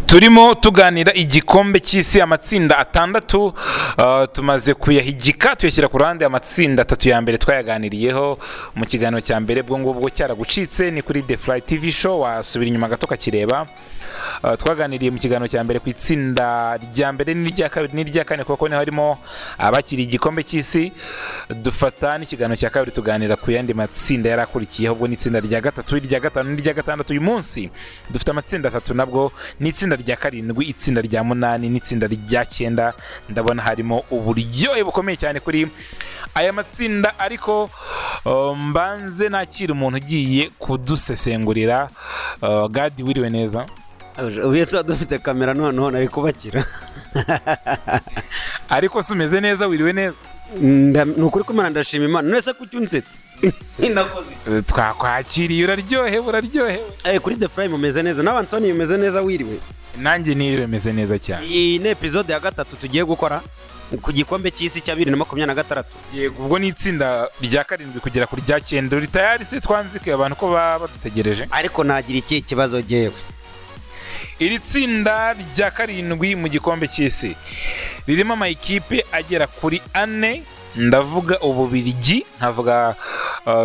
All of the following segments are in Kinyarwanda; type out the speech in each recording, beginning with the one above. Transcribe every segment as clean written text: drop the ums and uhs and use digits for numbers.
turimo tuganira igikombe cy'isi amatsinda atandatu tumaze kuyahigika tuyashyira ku ruhande. Amatsinda atatu ya mbere twayaganiriyeho mu kiganiro cya mbere, bwo ngubwo cyaragucitse ni kuri The Fly TV show, wasubira inyuma gato kakireba. Twaganiriye mu kiganiro cya mbere ku itsinda rya mbere n'irya kabiri n'irya kane, kuko niho harimo abakiri igikombe cy'isi. Dufata n'ikiganiro cya kabiri tuganira ku yandi matsinda yarakurikiyeho, ubwo n'itsinda rya gatatu, irya gatanu n'irya gatandatu. Uyu munsi dufite amatsinda atatu, nabwo n'itsinda rya karindwi, itsinda rya munani n'itsinda rya cyenda. Ndabona harimo uburyohe bukomeye cyane kuri aya matsinda, ariko mbanze nakira umuntu ugiye kudusesengurira. Gadi, wiriwe neza? Ubiyeta dufite kamera noneho nari kubakira. Ariko se umeze neza, wiriwe neza? Nukuri ko Imana ndashima Imana. Nese kucyunsetse. Inakoze. Twakwakiriye, uraryohewe. Kuri The Fly mumeze neza. Na Anthony umeze neza, wiriwe? Nanjye niriwe meze neza cyane. Iyi ni episode ya gatatu tugiye gukora ku gikombe cy'isi cya 2026. Yego, ubwo ni itsinda rya karindwi kugera kuri rya cyenda. Uri tayari se twanzike abantu ko badutegereje? Ariko nagira iki kibazo jewe. Iri tsinda rya karindwi mu gikombe cy'isi ririmo amakipe agera kuri 4. Ndavuga Ububiligi, nkavuga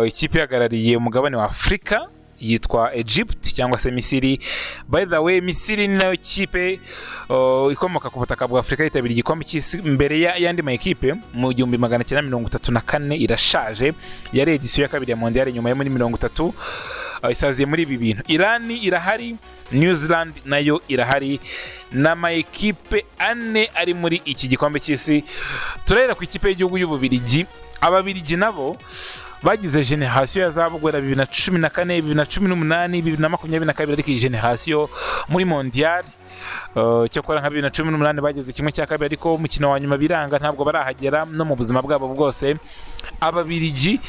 ikipe yagarariye umugabane wa Afrika yitwa Egypt cyangwa se Misiri. By the way, Misiri ni nayo kipe ikomoka ku butaka bwa Afrika yitabiriye igikombe cy'isi mbere y'andi makipe mu 1934. Irashaje, yari edisiyo ya kabiri ya mondial nyuma yo muri 30. Isaziye muri ibi bintu. Iran irahari, New Zealand nayo irahari, n'amakipe 4 ari muri iki gikombe cy'isi. Turahera ku ikipe y'igihugu y'Ububiligi. Ababiligi nabo bagize generation ya zabugwera 2014, 2018, 2022, ariko iyi generation muri mondial cyakora nka 2018 bageze kimwe cya kabiri, ariko umukino wa nyuma biranga, ntabwo barahagera no mu buzima bwabo bwose. Ababiligi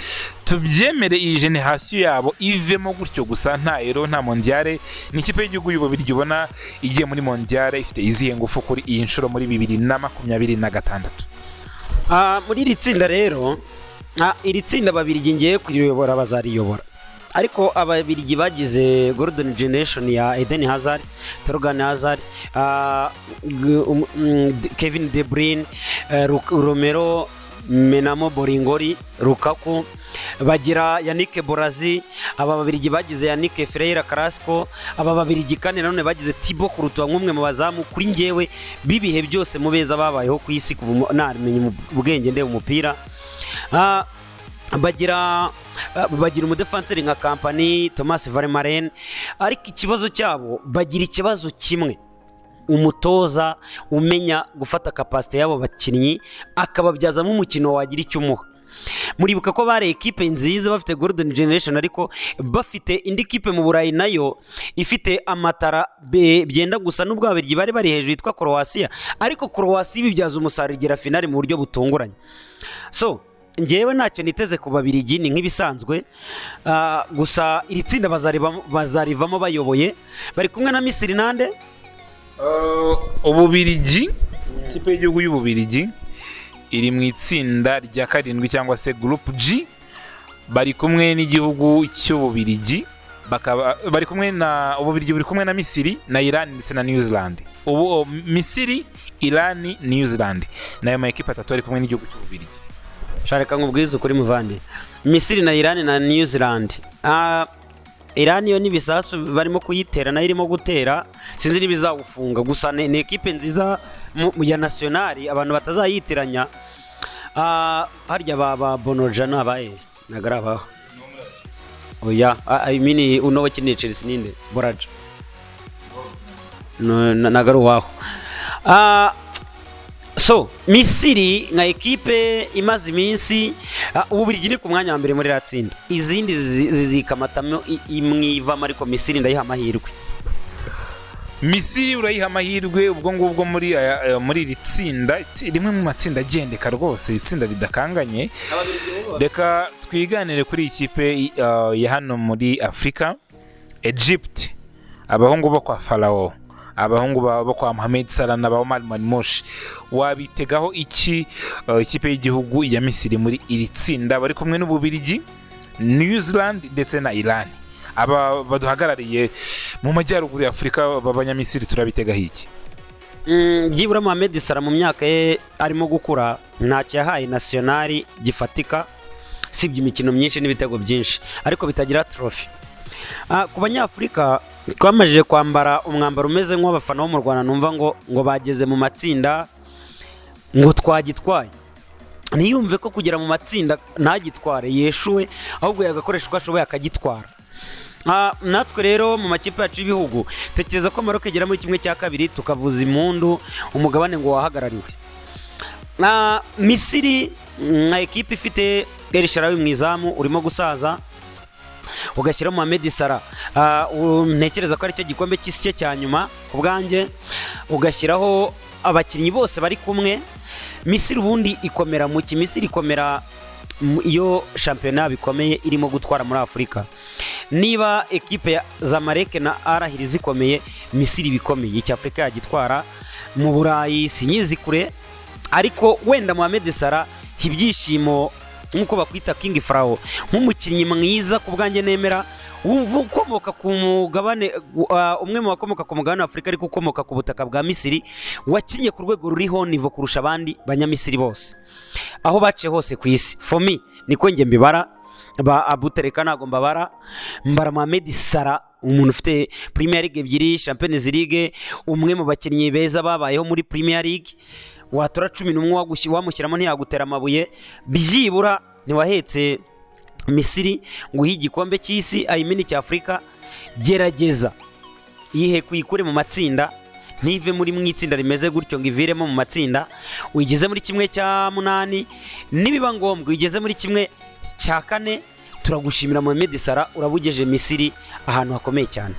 tubyemere iyi generation yabo ivemo gutyo gusa, nta ero nta mondial. Ni ikipe y'igihugu y'Ububiligi ubona igiye muri mondial ifite izihe ngufu kuri iyi nshuro muri 2026. Muri iri tsinda rero, iri tsinda Ababiligi ngiye kuyobora bazariyobora, ariko Ababiligi bagize Golden Generation ya Eden Hazard, Torgan Hazard, Kevin De Bruyne, Romero, Menamo Boringoli, Lukaku, bagira Yannick Borazi. Aba Bababiligi bagize Yannick Ferreira Carrasco. Aba Bababiligi kandi nanone bagize Thibaut Courtois, nk'umwe mu bazamu kuri ngewe bibihe byose mu beza babayeho ku isi kuva namenye ubwenge ndebe umupira. Bagira umudefanseri nka Company, Thomas Vermaelen, ariko ikibazo cyabo bagira ikibazo kimwe: umutoza umenya gufata capacity yabo bakinnyi akababyazamo umukino wagira icyo umuha. Muribuka ko bare equipe nziza bafite Golden Generation, ariko bafite indi kipe mu Burayi nayo ifite amatara byenda gusa n'ubwo Ababiligi bari hejuru yitwa Croatia, ariko Croatia ibibyaza umusaruro igera finale mu buryo butunguranye. So ngewe ntacyo niteze ku Babiligi, ni nk'ibisanzwe. Gusa iri tsinda bazarivamo bayoboye, bari kumwe na Misiri nande. Ububiligi, ikipe y'igihugu y'Ububiligi iri mu itsinda rya karindwi cyangwa se Group G. Bari kumwe n'igihugu cy'Ububiligi, bari kumwe na Ububiligi, buri kumwe na Misiri na Iran ndetse na New Zealand. Ubu Misiri, Iran, New Zealand nayo makipe atatu ari kumwe n'igihugu cy'Ububiligi. Shareka nkubwiza ukuri muvandi, Misiri na Iran na New Zealand. Iran yo nibisasu barimo kuyitera na irimo gutera, sinzi nibizawufunga. Gusa ni equipe nziza ya nationali, abantu batazayitiranya. Harya baba Bonojana abaye nagarabaho. Oya, I mean uno wakinye Chelsea ninde? Boraja. No nagaruwaho. So Misiri nka equipe imaze iminsi, Ububiligi ni ku mwanya wa mbere muri ratsinda, izindi zizikamatamo imwivamo, ariko Misiri ndayiha amahirwe. Misiri urayiha amahirwe ubwo ngubwo muri iri tsinda, rimwe mu matsinda agendeka rwose, itsinda ridakanganye. Reka twiganire kuri ikipe ya hano muri Afrika, Egypt, abahungu bo kwa Farao, abahungu bo kwa Mohamed Salah na ba Omar Marmoush. Wabitegaho iki ikipe y'igihugu ya Misiri muri iri tsinda? Bari kumwe n'Ububiligi, New Zealand ndetse na Iran. aba baduhagarariye mu majyaruguru ya Afurika b'abanyamisiri turabitegaho iki? byibura Mohamed Salah mu myaka ye arimo gukura ntacyo yahaye nasiyonari gifatika, usibye imikino myinshi n'ibitego byinshi ariko bitagira trophy. Ku banyafurika twamajije kwambara umwambaro umeze nk'uw'abafana bo mu Rwanda, numva ngo bageze mu matsinda ngo twagitwaye. Ntiyumve ko kugera mu matsinda ntagitware yeshuwe, ahubwo yagakoresha uko ashoboye akagitwara. Natwe rero mu makipe yacu y'ibihugu tekereza ko Maroc igera muri kimwe cya kabiri tukavuza impundu umugabane ngo wahagarariwe. Misiri nka ekipe ifite El Shaarawy mu izamu urimo gusaza, ugashyira Mohamed Salah ntekereza ko ari cyo gikombe cy'isi cye cya nyuma ku bwanjye, ugashyiraho abakinnyi bose bari kumwe. Misiri ubundi ikomera mu ki? Misiri ikomera iyo shampiyona bikomeye irimo gutwara muri Afurika. Niba ekipe ya Zamalek na Al Ahly zikomeye, Misiri bikomeye icya Afurika yagitwara. Mu Burayi sinyizi kure, ariko wenda Mohamed Salah ibyishimo nk'uko bakwita King Pharaoh, nk'umukinnyi mwiza ku bwanjye nemera, wumva ukomoka ku mugabane umwe mu bakomoka ku mugabane wa Afurika ariko ukomoka ku butaka bwa Misiri, wakinye ku rwego ruriho nivo kurusha abandi banyamisiri bose aho baciye hose ku isi. For me niko njye mbibara, ba Abutereka ntago mbabara, mbara Mohamed Salah umuntu ufite Premier League ebyiri, Champions League, umwe mu bakinnyi beza babayeho muri Premier League. Watora 11 wamushyiramo ntiyagutera amabuye, byibura ntiwahetse Misiri ngo ihe igikombe cy'isi ayimini cya Afurika. Gerageza ihe kuyikure mu matsinda, ntive muri mwitsinda rimeze gutyo ngo iviremo mu matsinda, uyigeze muri kimwe cya 8, nibiba ngombwa uyigeze muri kimwe cya 4. Turagushimira Mohamed Salah, urabugeje Misiri ahantu hakomeye cyane.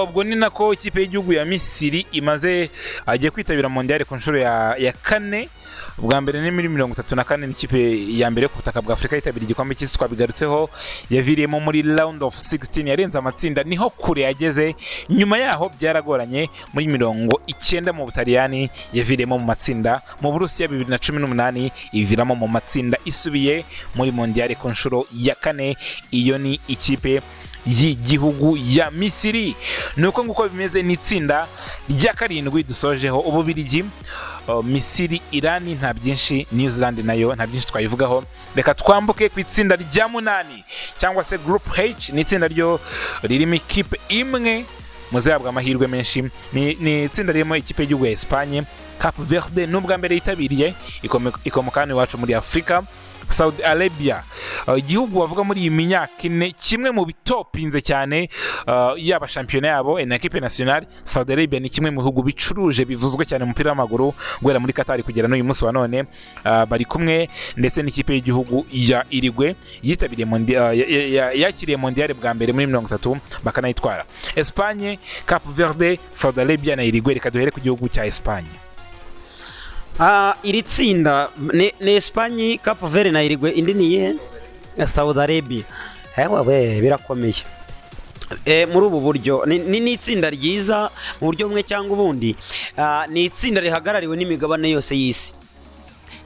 Ubwo ni nako ikipe y'igihugu ya Misiri imaze agiye kwitabira mondial ku nshuro ya 4. Ubwa mbere ni muri 34 n'ikipe ya mbere ku butaka bwa Afurika yitabira igikombe cy'isi, twabigarutseho. Yaviriyemo muri round of 16, yarenze amatsinda, niho kure yageze. Nyuma yaho byaragoranye muri 90 mu Butaliyani, yaviriyemo mu matsinda. Mu Burusiya 2018 iviramo mu matsinda, isubiye muri mondial ku nshuro ya 4. Iyo ni ikipe y'igihugu ya Misiri. Nuko nguko bimeze n'itsinda rya 7 dusojeho. Ububirigi, Misiri, Irani nta byinshi, New Zealand nayo nta byinshi twayivugaho. Reka twambuke ku itsinda rya 8 cyangwa se Group H. Ni itsinda ryo ririmo ikipe imwe muzahabwa amahirwe menshi. Ni itsinda ririmo ikipe y'igihugu ya Espagne, Cape Verde n'ubwa mbere yitabiriye, ikomoka iwacu muri Afurika. Saudi Arabia, igihugu bavuga muri iyi myaka 4 kimwe mu bitopinze cyane yaba shampiyona yabo na equipe nationale. Saudi Arabia ni kimwe mu bihugu bicuruje bivuzwe cyane umupira w'amaguru guhera muri Qatar kugera n'uyu munsi wa none. Bari kumwe ndetse n'ikipe y'igihugu ya Uruguay yitabiriye yakiriye mondial bwa mbere muri 30 bakanayitwara. Espagne, Cape Verde, Saudi Arabia na Uruguay. Reka duhere ku gihugu cya Espagne. Iri tsinda ni Espagne, Cape Verde na Uruguay, indi ni iyihe? Saudi Arabia. Hewe birakomeye muri ubu buryo. Ni itsinda ryiza mu buryo bumwe cyangwa ubundi. Ni itsinda rihagarariwe n'imigabane yose y'isi.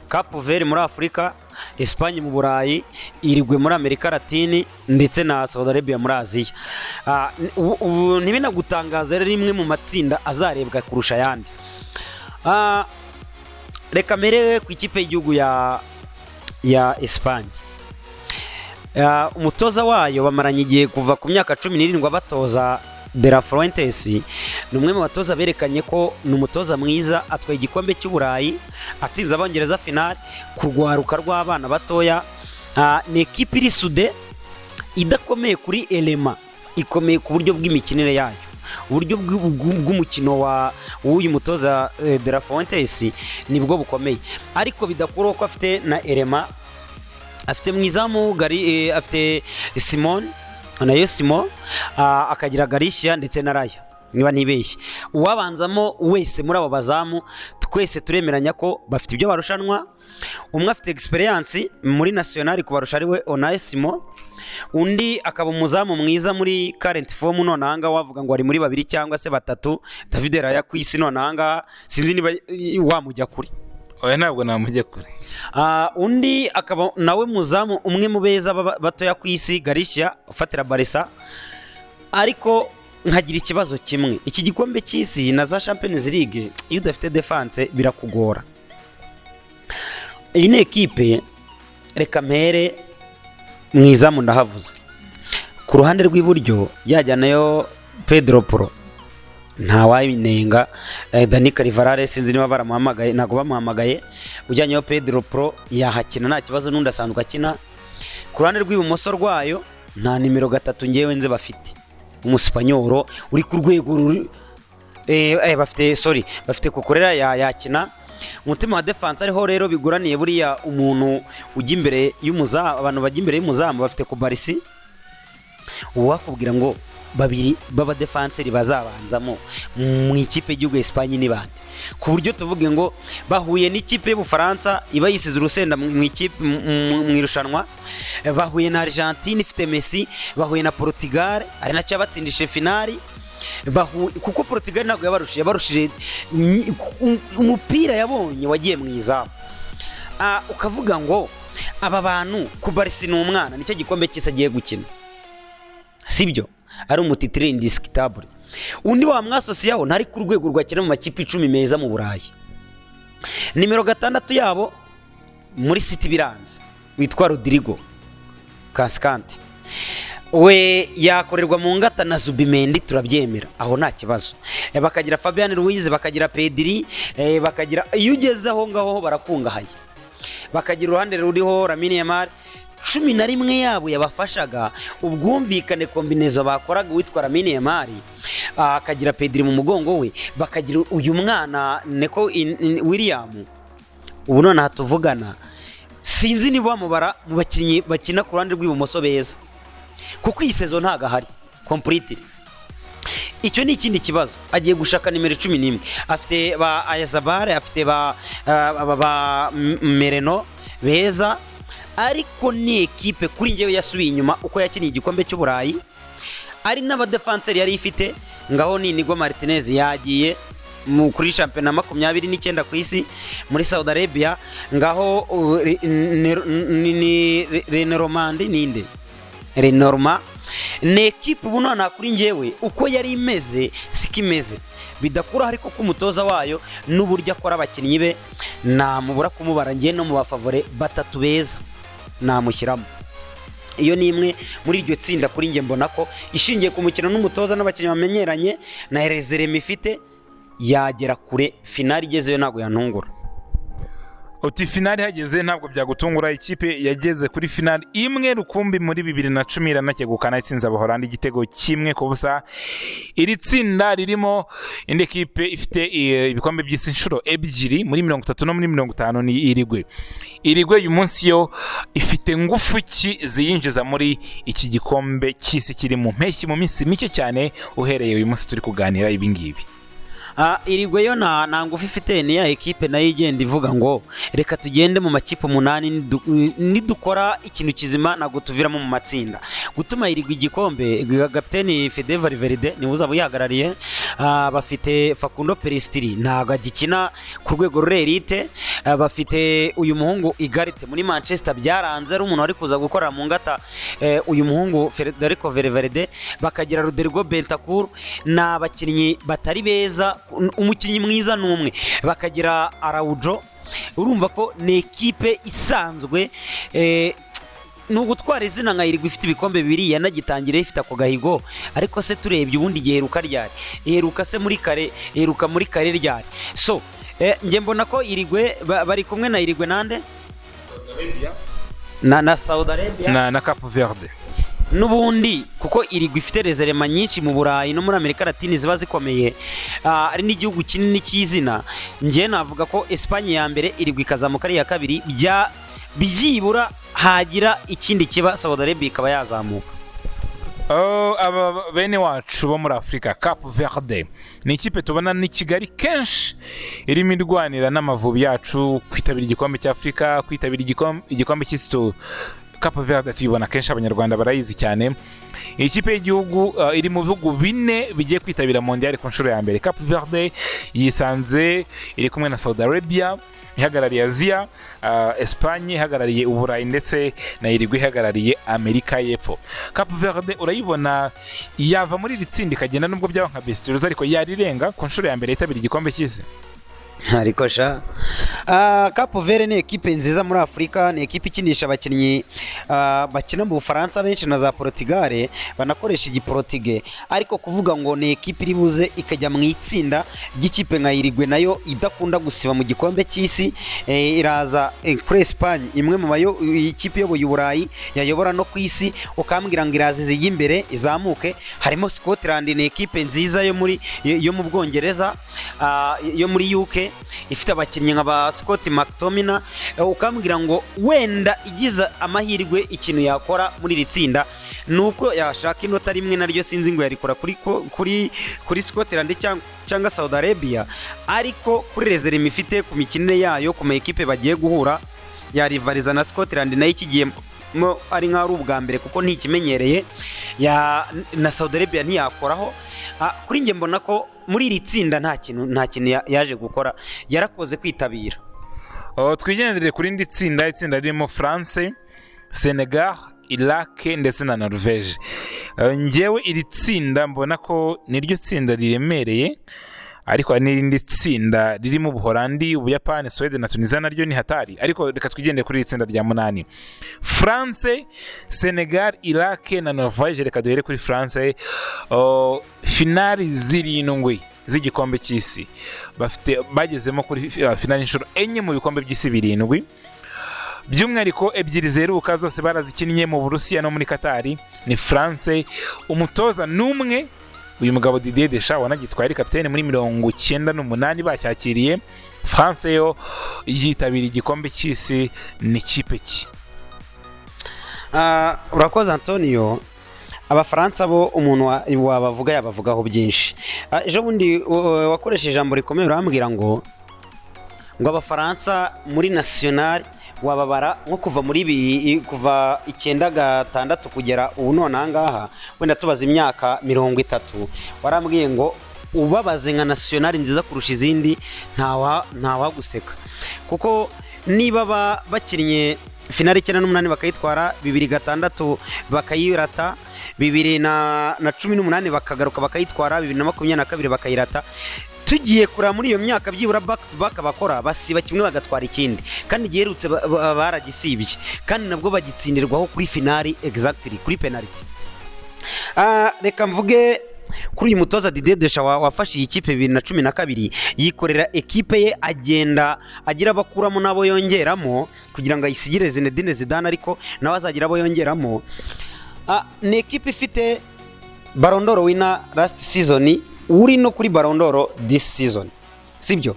Cape Verde muri Afurika, Espagne mu Burayi, Uruguay muri Amerika Latine ndetse na Saudi Arabia muri Aziya. Ntibinagutangaza rero rimwe mu matsinda azarebwa kurusha ayandi. Reka mere ku ikipe y'igihugu ya Espagne. Umutoza wayo bamaranye igihe kuva ku myaka 17 batoza De La Fuentes. Ni umwe mu batoza berekanye ko ni umutoza mwiza, atwaye igikombe cy'Uburayi, atsinze Abongereza finale, kurwaruka rw'abana batoya. Ni ekipe iri sude, idakomeye kuri elema, ikomeye ku buryo bw'imikinire yayo. Uburyo bw'umukino w'uyu mutoza De La Fuentes nibwo bukomeye, ariko bidakuraho ko afite na elema. Afite mwizamu afite Simon nayo Simon, akagira Garcia ndetse na Raya niba nibeshye. Uwabanzamo wese muri abo bazamu twese turemeranya ko bafite ibyo barushanwa. Umwe afite experience muri national kubarusha ariwe Unai Simon, undi akaba umuzamu mwiza muri current form. None ahanga wavuga ngo ari muri 2 cyangwa se 3. David Raya ku isi none ahanga sinzi niba wamujya kuri oya ntabwo namujya kure. Undi akaba nawe muzamu umwe mu beza batoya ku isi Garcia ufatira Barca, ariko nkagira ikibazo kimwe, iki gikombe cy'isi na za Champions League iyo udafite defense birakugora. Iyi ni ekipe reka mpere mu izamu ndahavuze, ku ruhande rw'iburyo yajyanayo Pedro Porro ntawayinenga, Dani Carvajal sinzi niba baramuhamagaye ntabwo bamuhamagaye, ujyanyeho Pedro Porro yahakina nta kibazo, n'undi asanzwe akina. Ku ruhande rw'ibumoso rwayo nta nimero 3 ngewe nze bafite umusipanyoro uri ku rwego bafite Cucurella yakina. Umutima wa defense ariho rero biguraniye buriya umuntu ujya imbere y'umuzamu, abantu bajya imbere y'umuzamu bafite Kubarsi, uwakubwira ngo babiri baba defenseri bazabanzamo mu ikipe y'igihugu Espagne ni bande, ku buryo tuvuge ngo bahuye n'ikipe y'Ubufaransa iba yisize urusenda mu ikipe mu irushanwa, bahuye na Argentine ifite Messi, bahuye na Portugal ari nacyo yabatsindishe finali, kuko Portugal ntabwo yabarushije umupira yabonye wagiye mu izamu. Ukavuga ngo aba bantu Kubarsi ni umwana, nicyo gikombe cy'isi agiye gukina, sibyo ari umutitire indiscutable. Undi wa mwasosiyaho ntari ku rwego rwakina mu makipe 10 meza mu Burayi. Nimero 6 yabo muri City biranze witwa Rodrigo Cascante, we yakorerwa mu ngata na Zubimendi, turabyemera aho nta kibazo. Bakagira Fabian Ruiz, bakagira Pedri, bakagira iyo ugeze aho ngaho barakungahaye. Bakagira uruhande ruriho Lamine Yamal, 11 yabo yabafashaga ubwumvikane kombinezo bakoraga witwa Lamine Yamal, akagira Pedri mu mugongo we, bakagira uyu mwana Neko William. Ubu none hatuvugana sinzi niba bamubara mu bakinnyi bakina ku ruhande rw'ibumoso beza, kuko iyi season ntago ahari complete. Icyo ni ikindi kibazo. Agiye gushaka nimero 11, afite ba Ayazabare, afite ba Mereno beza, ariko ni ekipe kuri ngewe yasubiye inyuma uko yakiniye igikombe cy'Uburayi. Ari n'abadefenseri yari ifite, ngaho ni Inigo Martinez yagiye kuri championnat 29 ku isi muri Saudi Arabia, ngaho Renormand ni ekipe ubu none kuri ngewe uko yari imeze sikimeze, bidakura ariko ko umutoza wayo n'uburyo akora abakinnyi be namubura kumubara ngiye no mu bafavore 3 beza namushyiramo. Iyo ni imwe muri iryo tsinda kuri nge mbona ko ishingiye ku mukino n'umutoza n'abakinnyi bamenyeranye na Rezeremi ifite yagera kure. Finali igezeyo ntabwo yantungura. Uti finali hageze ntabwo byagutungura. Ikipe yageze kuri finali imwe rukumbi muri 2010 iranakegukana itsinze Abaholandi igitego kimwe ku busa. Iri tsinda ririmo indi ekipe ifite ibikombe by'isi inshuro 2 muri 30 no muri 50 ni Irigwe uyu munsi yo ifite ngufu ki ziyinjiza muri iki gikombe cy'isi kiri mu mpeshyi mu minsi mike cyane uhereye uyu munsi turi kuganira ibi ngibi. Irigwe yo nta ngufu ifite, ni ya ekipe nayo igenda ivuga ngo reka tugende mu makipe 8 nidukora ikintu kizima ntabwo tuviramo mu matsinda. Gutuma Irigwe igikombe, kapiteni Fede Valverde niwe uzaba yihagarariye, bafite Facundo Pellistri ntabwo agikina ku rwego rurerite, bafite uyu muhungu Igarite muri Manchester byaranze ari umuntu wari kuza gukorera mu ngata uyu muhungu Federico Valverde, bakagira Rodrigo Bentancur, n'abakinnyi batari beza, umukinnyi mwiza n'umwe, bakagira Araujo. Urumva ko ni ekipe isanzwe no gutwara izina nka Irigwe ifite ibikombe 2 yanagitangire ifite ako gahigo. Ariko se turebye ubundi giheruka ryari, iheruka se muri kare, iheruka muri kare ryari. So nge mbona ko Irigwe bari kumwe na Irigwe nande na Saudi Arabia na Cape Verde n'ubundi, kuko Irigwe ifite rezerema nyinshi mu Burayi no muri Amerika Latine ziba zikomeye, ari n'igihugu kinini cy'izina. Nge navuga ko Espagne ya mbere, Irigwe ikazamuka ari ya kabiri, byibura hagira ikindi kiba Saudi Arabia ikaba yazamuka. Aba bene wacu bo muri Afrika, Cape Verde ni ikipe tubona ni Kigali kenshi irimo irwanira n'amavubi yacu kwitabira igikombe cy'Afrika, kwitabira igikombe cy'isi Cape Verde tuyibona kenshi, abanyarwanda barayizi cyane. Iyi kipe y'igihugu iri mu bihugu 4 bigiye kwitabira mondial ku nshuro ya mbere. Cape Verde yisanze iri kumwe na Saudi Arabia ihagarariye Aziya, Espagne ihagarariye Uburayi, ndetse na Uruguay ihagarariye Amerika y'Epfo. Cape Verde urayibona yava muri iri tsinda ikagenda, nubwo byaba nka best loser, ariko yarirenga ku nshuro ya mbere yitabira igikombe cy'isi. ariko sha Cape Verde ni ekipe nziza muri Afurika, ni ekipe ikinisha abakinnyi bakina mu Bufaransa benshi na za Portugal, banakoresha igiportige, ariko kuvuga ngo ni ekipe iri buze ikajya mu itsinda ry'ikipe nka Uruguay nayo idakunda gusiba mu gikombe cy'isi, iraza kuri Espagne, imwe mu ikipe yoboye Uburayi yayobora no ku isi, ukambwira ngo iraza zijya imbere izamuke. Harimo Scotland, ni ekipe nziza yo mu Bwongereza, yo muri UK, ifite abakinnyi nka Scott McTominay, ukambwira ngo wenda igize amahirwe ikintu yakora muri iri tsinda nuko yashaka inota rimwe, naryo sinzi ngo yarikora kuri Scotland cyangwa Saudi Arabia, ariko kuri reserve ifite ku mikinire yayo ku ma ekipe bagiye guhura yarivariza na Scotland nayo ikigiye ari nka ari ubwa mbere kuko ntikimenyereye, na Saudi Arabia ntiyakoraho. Kuri njye mbona ko muri iri tsinda nta kintu yaje gukora, yarakoze kwitabira. Twigendere kuri indi tsinda, itsinda ririmo France, Senegal, Iraq ndetse na Norvège. Ngewe iri tsinda mbona ko niryo tsinda riremereye, ariko hari n'irindi tsinda ririmo Ubuholandi, Ubuyapani, Sweden na Tunisia, naryo ni hatari. Ariko reka twigendere kuri iri tsinda rya 8: France, Senegal, Iraq na Norvège. Reka duhere kuri France. Finali 7 z'igikombe cy'isi bagezemo kuri finali inshuro 4 mu bikombe by'isi 7, by'umwihariko 2 zeruka zose barazikinnye mu Burusiya no muri Katari. Ni France, umutoza n'umwe, uyu mugabo Didier Deschamps wanagitwaye ari kapitene muri 98 bacyakiriye. France yo yitabira igikombe cy'isi ni kipe ki? Urakoze Antonio. Abafaransa bo umuntu wabavuga yabavugaho byinshi. Ejo bundi wakoresheje ijambo rikomeye urambwira ngo Abafaransa muri national wababara nko kuva muri kuva 96 kugera ubu none ahangaha wenda tubaza imyaka 30, warambwiye ngo ubabaze nka national nziza kurusha izindi ntawaguseka, kuko niba bakinnye finali 98 bakayitwara, 2006 bakayirata, 2018 bakagaruka bakayitwara, 2022 bakayirata, tugiye kura muri iyo myaka byibura back to back bakora basiba kimwe bagatwara ikindi, kandi giherutse baragisibye, kandi nabwo bagitsindirwaho kuri finali exactly kuri penalty. Reka mvuge kuri uyu mutoza Didier Deschamps wafashe iyi kipe 2012, yikorera ekipe ye, agenda agira abakuramo nabo yongeramo kugira ngo ayisigire Zinedine Zidane, ariko nawe azagira abo yongeramo. Ni ekipe ifite Ballon d'Or winner last season, uri no kuri Ballon d'Or this season, sibyo?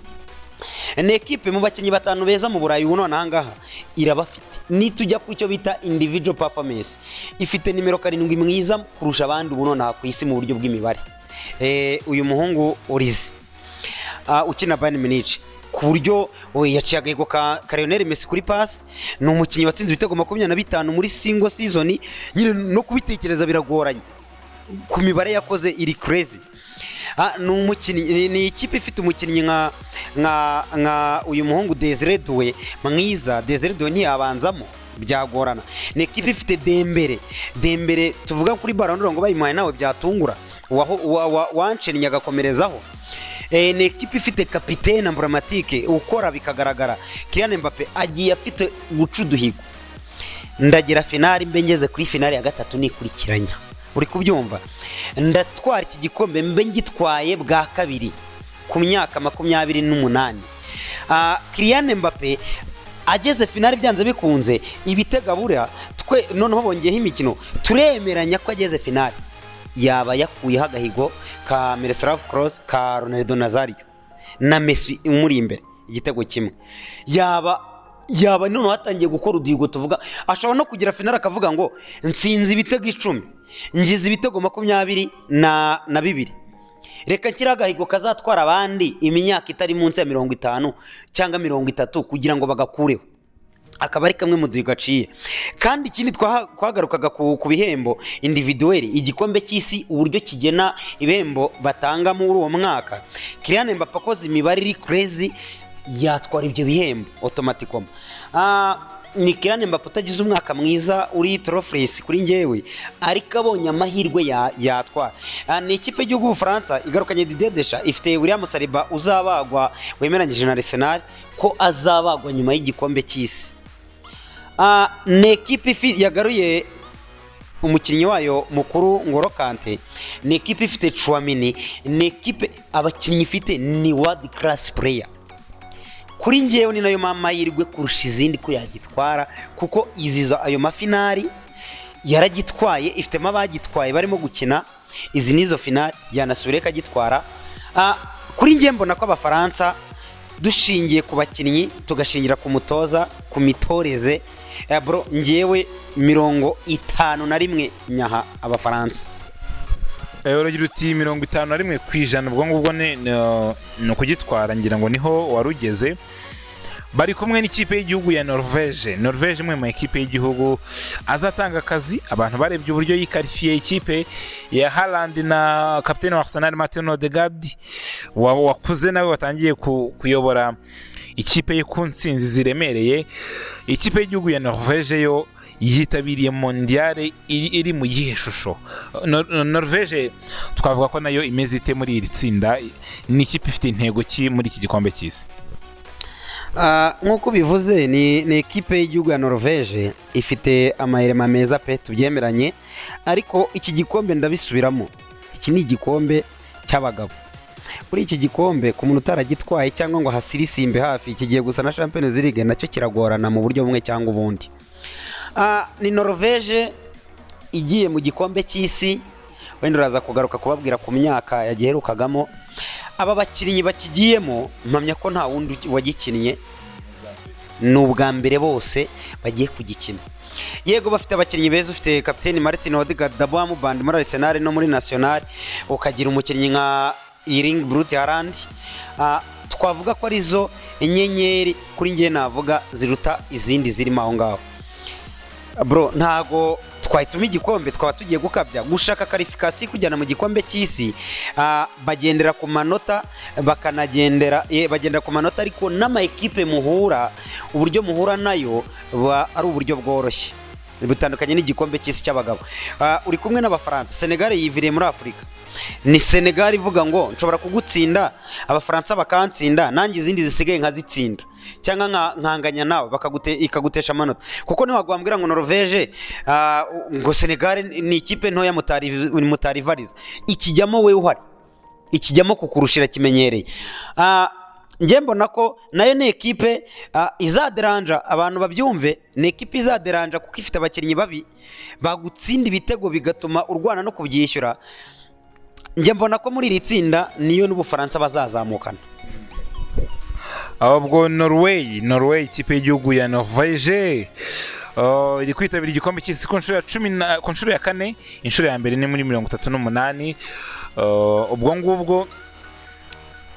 Ni ekipe mu bakinnyi 5 beza mu Burayi ubu none ahangaha irabafite. Nitujya ku cyo bita individual performance, ifite nimero 7 mwiza kurusha abandi ubu none ku isi mu buryo bw'imibare. Uyu muhungu Orizi ukina Bayern Munich, ku buryo yaciye agahego ka Lionel Messi kuri pass, ni umukinnyi watsinze ibitego 25 muri single season, nyine no kubitekereza biragoranye, ku mibare yakoze iri crazy. Ni ikipe ifite umukinnyi nka uyu muhungu Desire Doué mwiza. Desire Doué ntiyabanzamo, byagorana. Ni ikipe ifite Dembele tuvuga kuri Ballon d'Or ngo bayimuhaye nawe byatungura, wancennye agakomerezaho. Ni ikipe ifite kapitene emblematike ukora bikagaragara. Kylian Mbappé agiye afite gucuduhigo, ndagira finali mbe ngeze kuri finali ya 3 nikurikiranya, uri kubyumva? Ndatwara iki gikombe mbe ngitwaye bwa kabiri ku myaka 28. Kylian Mbappé ageze finali byanze bikunze, ibitegabura twe noneho bongeyeho imikino, turemeranya ko ageze finali yaba yakuyeho agahigo ka Miroslav Klose, ka Ronaldo Nazario na Messi muri imbere igitego kimwe. Yaba none watangiye gukora uduhigo, tuvuga ashobora no kugira finali akavuga ngo nsinzi ibitego 10, ngize ibitego 22. Reka kira agahigo kazatwara abandi imyaka itari munsi ya 50 cyangwa 30 kugira ngo bagakureho. akaba ari kamwe mu duhigo gaciye. Kandi ikindi twagarukaga ku bihembo individuel, igikombe cy'isi uburyo kigena ibihembo batanga muri uwo mwaka. Kylian Mbappé akoze imibare iri crazy yatwara ibyo bihembo automatically. Ni Kylian Mbappé utagize umwaka mwiza uri trophies kuri njyewe, ariko abonye amahirwe yatwara. Ni ikipe y'igihugu Bufaransa igarukanye Didier Deschamps, ifite William Saliba uzabagwa wemeranyije na Arsenal ko azabagwa nyuma y'igikombe cy'isi. Ni ekipe yagaruye umukinnyi wayo mukuru Ngolo Kante, ni ekipe ifite Chouamini, ni ekipe abakinnyi ifite ni world class player. Kuri njyewe ni nayo mahirwe kurusha izindi ko yagitwara, kuko iziza ayo mafinari yaragitwaye, ifitemo abagitwaye barimo gukina izi nizo finali, yanasubire kagitwara. Kuri njye mbona ko Abafaransa dushingiye ku bakinnyi tugashingira ku mutoza, ku mitoreze, bro njyewe 51 nyaha Abafaransa. Uragira uti 51%, ubwo ngubwo no kugitwara, ngira ngo niho warugeze. Bari kumwe n'ikipe y'igihugu ya Norvège imwe mu ekipe y'igihugu azatanga akazi. Abantu barebye uburyo yikarifiye ikipe ya Haaland na kapiteni wa Arsenal Martin Odegaard wakuze nawe watangiye kuyobora ikipe ye ku nsinzi ziremereye. Ikipe y'igihugu ya Norvège yo yitabiriye mondiale iri mu yihe shusho? Norvège twavuga ko nayo imeze ite muri iri tsinda? Ni ikipe ifite intego ki muri iki gikombe cy'isi? Nk'uko bivuze ni ekipe y'igihugu ya Norvège ifite amahirema meza pe, tubyemeranye. Ariko iki gikombe ndabisubiramo, iki ni igikombe cy'abagabo. Kuri iki gikombe ku muntu utaragitwaye cyangwa ngo hasirisimbe hafi, kigiye gusa na Champions League, nacyo kiragorana mu buryo bumwe cyangwa ubundi. Ni Norvège igiye mu gikombe cy'isi, wenda uraza kugaruka kubabwira ku myaka yagiherukagamo. Aba bakinnyi bakigiyemo mpamya ko nta wundi wagikinnye, ni ubwa mbere bose bagiye kugikina. Yego bafite abakinnyi beza, ufite kapiteni Martin Odegaard Daboamu Band muri Arsenal no muri National, ukagira umukinnyi nka Erling Braut Haaland. Twavuga ko arizo inyenyeri kuri njye navuga ziruta izindi zirimo aho ngaho. Bro ntago twahituma igikombe, twaba tugiye gukabya gushaka qualification kujyana mu gikombe cy'isi. Bagendera ku manota, bagendera ku manota, ariko n'ama ekipe muhura, uburyo muhura nayo ari uburyo bworoshye bitandukanye n'igikombe cy'isi cy'abagabo. Uri kumwe n'Abafaransa, Senegal yiviriye muri Afurika. Ni Senegal ivuga ngo nshobora kugutsinda, Abafaransa bakantsinda, nanjye izindi zisigaye nkazitsinda, cyangwa nkanganya nawe ikagutesha amanota. Kuko ntiwagwambwira ngo Norvège ngo Senegal ni ikipe ntoya mutarivariza, ikijyamo we uhari, ikijyamo kukurushira kimenyereye. Njye mbona ko nayo ni ekipe izaderanja, abantu babyumve, ni ekipe izaderanja kuko ifite abakinnyi babi bagutsinda ibitego bigatuma urwana no kubyishyura. Njye mbona ko muri iri tsinda niyo n'Ubufaransa bazazamukana. Ahubwo Norway ikipe y'igihugu ya Norvège iri kwitabira igikombe cy'isi ku nshuro ya 4, inshuro ya mbere ni muri 38. Ubwo ngubwo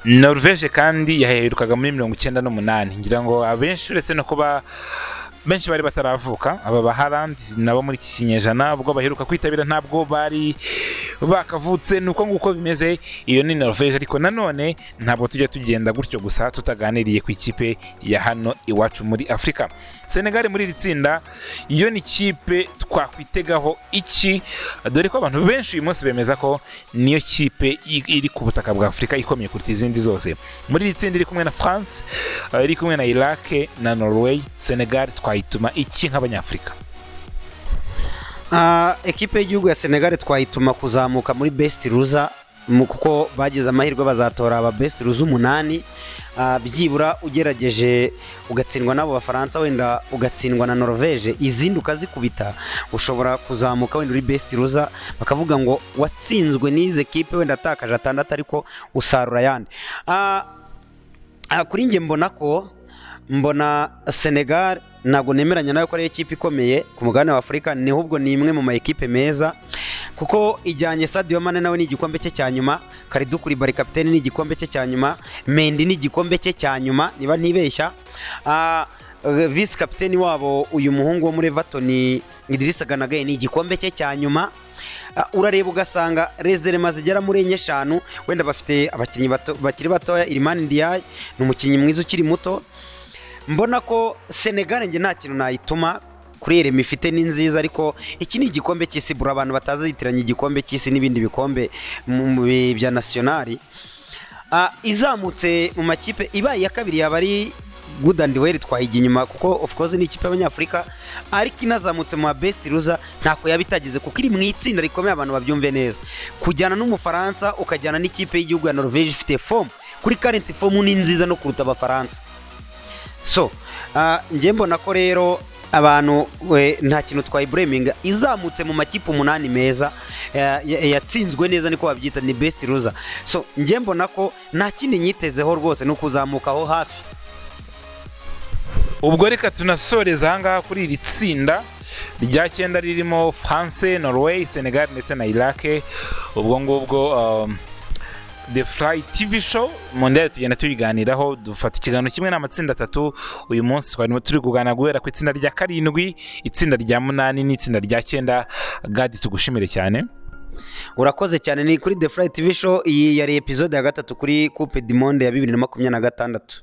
Norvège kandi yaherukaga muri 98. Ngira ngo abenshi uretse no kuba benshi bari bataravuka, aba ba Haaland nabo muri iki kinyejana ubwo baheruka kwitabira ntabwo bari bakavutse. Nuko nguko bimeze, iyo ni Norvège. Ariko nanone ntabwo tujya tugenda gutyo gusa tutaganiriye ku ikipe ya hano iwacu muri Afrika. Senegal muri iri tsinda iyo ni kipe twakwitegaho iki, dore ko abantu benshi uyu munsi bemeza ko niyo kipe iri ku butaka bwa Afrika ikomeye kuruta izindi zose. Muri iri tsinda iri kumwe na France, iri kumwe na Iraq na Norway. Senegal twayituma iki nk'abanyafrika? Ekipe y'igihugu ya Senegal twayituma kuzamuka muri best loser, kuko bagize amahirwe bazatora aba best loser 8. Byibura ugerageje ugatsindwa n'abo Bafaransa, wenda ugatsindwa na Norvège, izindi ukazikubita, ushobora kuzamuka wenda uri best loser, bakavuga ngo watsinzwe n'ize ekipe wenda atakaje 6 ariko usarura yandi. Kuri njye mbona Senegal ntabwo nemeranya nayo ko ari ekipe ikomeye ku mugabane wa Afurika, ni ahubwo ni imwe mu ma ekipe meza, kuko ijyanye Sadio Mane nawe ni igikombe cye cya nyuma, Kalidou Koulibaly kapiteni ni igikombe cye cya nyuma, Mendy ni igikombe cye cya nyuma niba ntibeshya. visi kapiteni wabo uyu muhungu wo muri Everton Idrissa Gana Gueye ni igikombe cye cya nyuma. Urareba ugasanga rezerema zigera muri enye eshanu, wenda bafite abakinnyi bakiri batoya. Iliman Ndiaye ni umukinnyi mwiza ukiri muto. Mbona ko Senegal nge nta kintu nayituma kuri Remi ifite ni nziza, ariko iki ni igikombe cy'isi bura, abantu batazitiranya igikombe cy'isi n'ibindi bikombe bya nationali. Izamutse mu makipe ibaye ya kabiri yaba ari Good and Well twahijya inyuma, kuko of course ni ikipe y'Abanyafurika, ariko inazamutse mu best loser ntako yabitagize, kuko iri mu itsinda rikomeye abantu babyumve neza. Kujyana n'umufaransa ukajyana n'ikipe y'igihugu ya Norvège ifite form, kuri current form ni nziza no kuruta abafaransa. So nge mbona ko rero abantu nta kintu twayibureminga, izamutse mu makipe 8 meza yatsinzwe neza, niko babyita ni best loser. So nge mbona ko nta kindi nyitezeho rwose no kuzamukaho hafi. Ubwo reka tunasoreza ahangaha kuri iri tsinda rya 9 ririmo France, Norway, Senegal ndetse na Iraq. Ubwo ngubwo The Fly TV show Mondial tugenda tubiganiraho, dufata ikiganiro kimwe n'amatsinda 3. Uyu munsi twarimo turi kuganira guhera ku itsinda rya 7, itsinda rya 8 n'itsinda rya 9. Gadi tugushimire cyane. Urakoze cyane. Ni kuri The Fly TV show, iyi yari episode ya 3 kuri Coupe du Monde ya 2026.